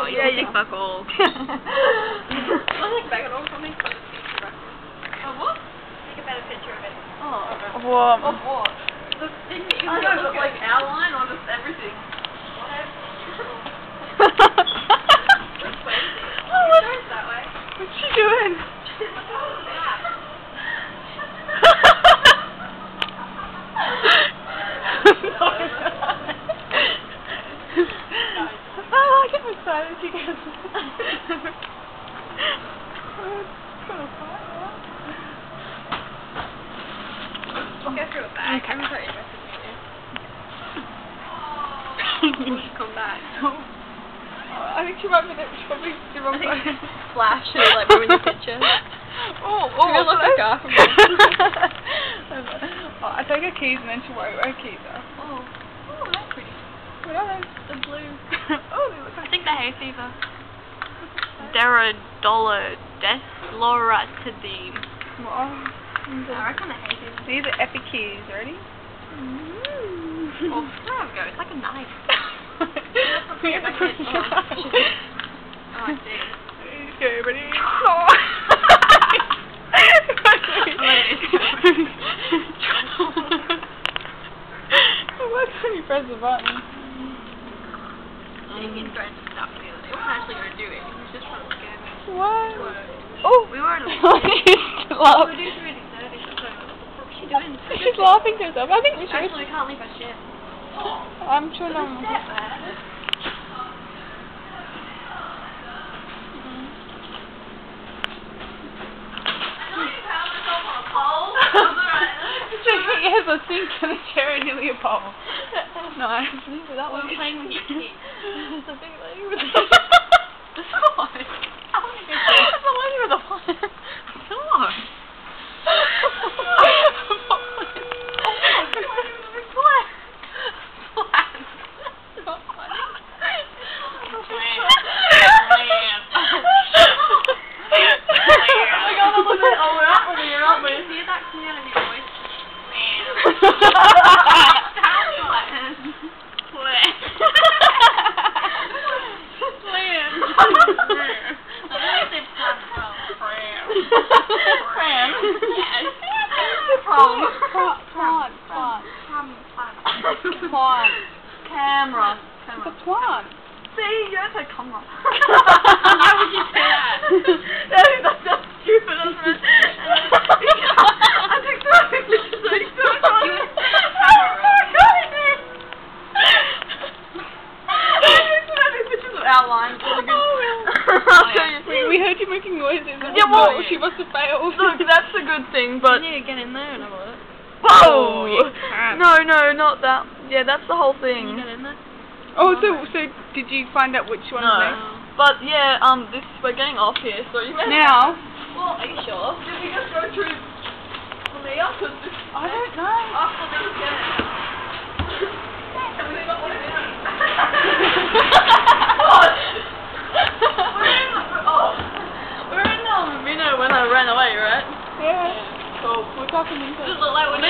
You look like fuck all. I like bag it all for me. Oh, what? Take a better picture of it. Oh, okay. What? Of what? The thing that you got, but like outline or just everything? Whatever. That's crazy. Oh, what? It goes that way. What's she doing? I like it when silent she goes. Go through a bag. Okay. I'm so interested in you. Come back. I think she might be she probably the wrong phone. Flash and like ruin your picture. Oh, She looks like a I take her keys and then she'll worry where her keys are. Oh, that's pretty. What are those? The blue. Oh, they look I like think the hay fever. Deradollar desloratadine. I reckon the hay fever. These are epic keys. Ready? Oh, there we go. It's like a knife. We have to push it out. Oh, I see. Okay, ready? It works when you press the button. You can threaten to stop me. They weren't actually going to do it. He was just trying to scare me. What? What? Oh! We were in a Laugh. We're doing really dirty. What's she doing? She's laughing to herself. I think we should. Actually, we can't leave her shit. I'm sure no one will. Step there. He has a sink and a chair and nearly a pole. Nice. That We one. were playing with your kids. It's a big lady with a The sword. It's a lady with a fire. Sword. Plant. Camera. It's a plant. See, you don't say camera. Why would you say that? That's so stupid. I think so. Outline. I'll show you. We heard you making noises. Yeah, well, she must have failed. Look, that's a good thing, but... You need to get in there and have a look. Whoa! you can't. No, not that. Yeah, that's the whole Can thing. you get in there? Oh, so did you find out which one No. was next? But yeah, we're getting off here, so you better... Now? Well, are you sure? Did we just go through Leah? Cause this... I don't know. After this, yeah. Have we got one of these?